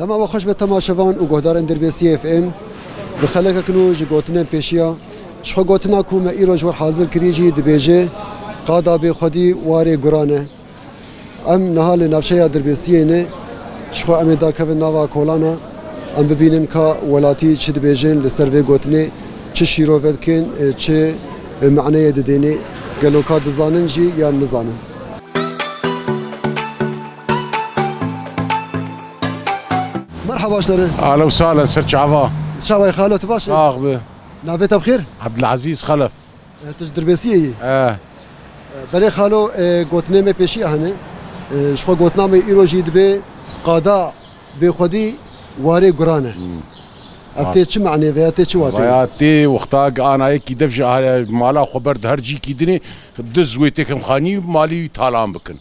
تمام وخش بتماشفان وجهدارن دربسي اف ام بخلك كنو جوتنا بيشيا شخو جوتنا كوما ايرو جور حاضر كريجي دبيجي قادا بخدي واري قرانه ام نهال نفشيا دربسي نه شخو ام دا كفن نوا كولانا ام ببینن که ولاتی چه دبیجن لستر و گوتنی چه شیرو ودکن چه معنی ددینی گلوکا دزانن جی یا نزانن مرحبا اشتري اهلا وسهلا سر شعبان شعبان خالو تباش راغبه نافيتها بخير عبد العزيز خلف تجدر بسيه بلي خالو گوتنه می پیشی هنه شخو گوتنا می ایرو جید به قادا به خودی واري قرانه افتي چه معنی و افتي چه واته وياتي وقتاق انا هيك دفجه مالا خبر هرجي كيدني دز ويتكم خاني مالي تالان بكن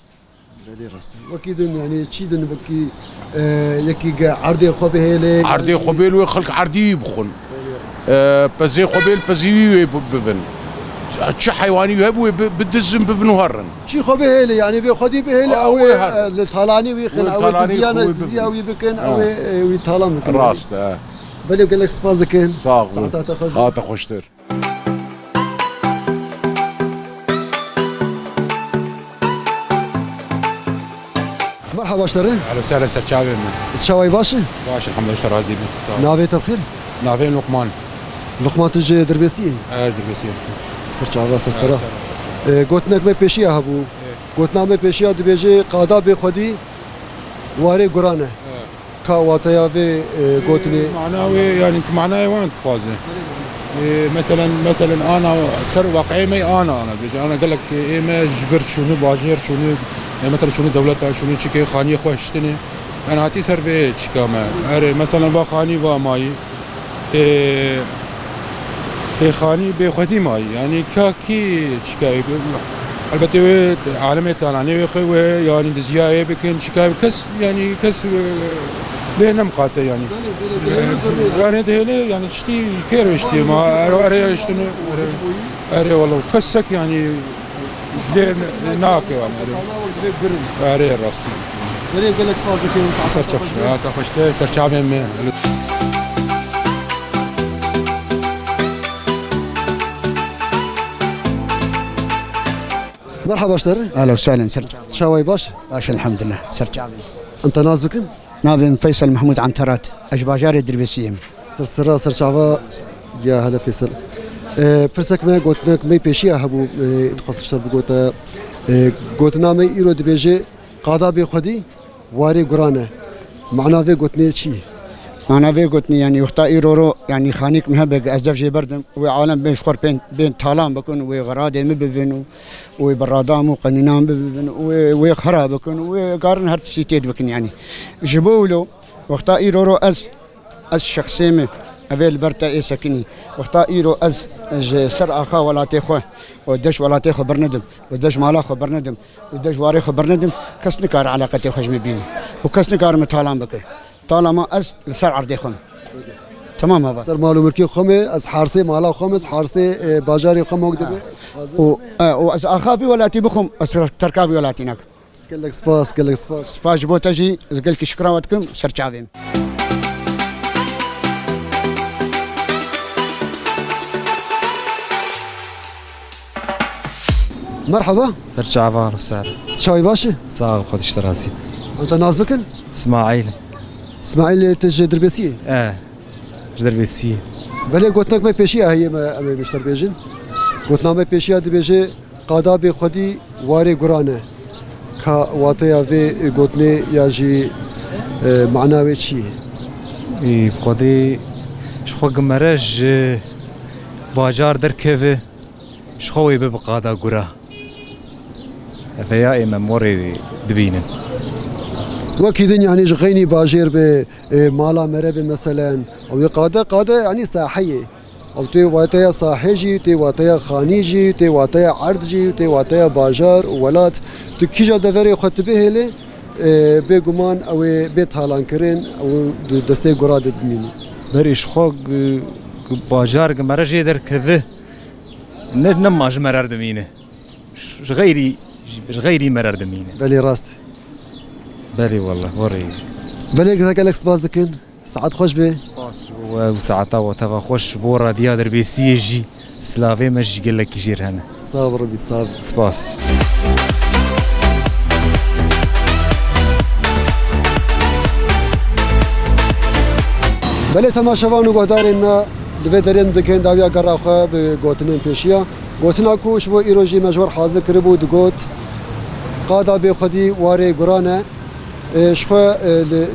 بلي راست وكيدن يعني تشيدن بكي يكي عردي خبيله عردي خبيل ويخلق عردي بخن بزي خبيل بزي بفن شي حيواني يهبوا بدزم بفنو هرن شي خبيله يعني بخدي بهله او الطالاني ويخن او دزيانه دزياوي بكن او ويطالان بكن راست بلي قال لك سباز دكين ساعتها تخشتر مرحبا اشتري اهلا وسهلا سر شعبي تشاوي باشي باش الحمد لله شرازي نافيتها بخير نافين لقمان لقمان تجي دربسي دربسي سر شعبا سر قوتنك ما بيشي هبو قوتنا ما بيشي دبيجي قادا بخدي واري قرانه كواتيا في قوتني معناه يعني معناه وين تخازن مثلا انا سر واقعي مي انا انا قال لك ايه ما جبرت شنو باجر شنو مثلا شنو دولتها شنو شكي خاني خوشتني انا هاتي سر في شكامه اري مثلا با خاني با ماي إيه خاني بخدي ماي يعني كاكي شكاي البته عالم تالاني يعني دزياي بكن شكاي كس يعني كس بينهم قاطع يعني دهلي يعني اشتي كير اشتي ما اري اشتني اري والله كسك يعني لين ناك يعني اري راسي ولي قال لك سباز دكين سر شاف تخشت سر شعبي مي مرحبا اشتري اهلا وسهلا سر شاوي باش الحمد لله سر شعبي انت ناس بكن نابن فيصل محمود عنترات اشباجار الدربسيم سر شعبا يا هلا فيصل برسك ما قلت ما بيشي هبو تخصص بقوت قوتنا ما ايرو دبيجي قادا بخدي واري قرانه معناه في قوتني شي انا في قلتني يعني اختا ايرورو يعني خانيك مهبق ازدف جي بردم وعالم بين شخور بين طالان بكون وغرادي مبفن وبرادام وقنينام ببن وخرا بكون وقارن هر شيتيد بكون يعني جبولو واختا ايرورو از شخصيمه افيل برتا اي سكني واختا ايرو از سر اخا ولا تخو ودش ولا تخو برندم ودش مالا خو برندم ودش واري خو برندم كسنكار علاقتي خشم بيني وكسنكار مطالان بك طالما از سر عرضي خم تمام هذا سر مالو مركي خمي از حارسي مالا خمس حارسي باجاري خم وقدبه واز اخافي ولا تبخم اسر تركابي ولا تينك قال لك سباس بوتاجي قال لك شكراوتكم سرچاويم مرحبا سر شعبان وسهلا شاوي باشي صاغ خد اشتراسي انت ناس بكن اسماعيل تجي دربسي دربسي بله قلت ما بيشي هي ما بيشتر بيجن قلتنا ما بيشي دبيجي قادا بخدي واري قرانه كا واتيا في قلتني ياجي معناوي شي اي بخدي شخو قمرج باجار دركفه شخوي بقادا قرا فيا إما موري دبينن وكيدن يعني جغيني باجير بمالا مرب مثلا او قاده يعني ساحيه او تي واتيا صاحجي تي واتيا خانيجي تي واتيا عرضجي تي واتيا باجار ولات تكيجا دفري خطبه لي بگمان او بيت هالان كرين او دستي قراد دميني بريش خوق باجار قمرجي در كذا نماج مرار دمينه غيري مرار دمينه بلي راست بالي والله وري بله گلک سپاس دکن ساعت خوش به و ساعتا و توا خوش بو رادیا دربیسی جی سلاوی مش گلک جیر هنه صابر بید صابر سپاس بله تماشاوان و گهدارین ما دوی درین دکن داویا گراخه به گوتنین پیشیا گوتنا کوش و ایروژی مجور حاضر کربو دگوت قادا به خودی واره گرانه شخوا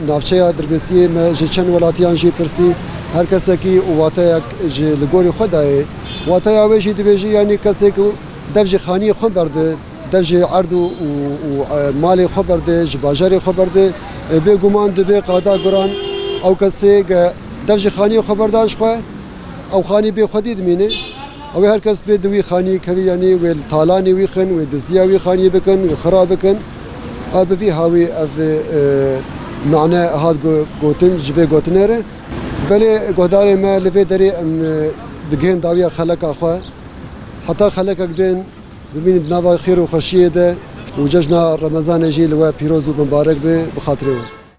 نافچه دربیسی ما جچن ولاتیان جی پرسی هر کسی که واتای جی لگوری خدای واتای آویجی دبیجی یعنی کسی که دفج خانی خون برده دفج عرض و مال خون برده جباجر خون برده به گمان دبی قادا گران او کسی که دفج خانی خبرداش خو او خانی به خودی دمینه او هر کس به دوی خانی کوي یعنی ول طالانی وی خن و دزیاوی خانی بکن و خراب بکن اب في هاوي معنى هاد گوتن جبه گوتنره بله گودار ما لفي دري دگين داويا خلق اخوا حتى خلق قدين ببين نوا خير وخشيه ده وججنا رمضان جيل و پیروز و مبارک به بخاطره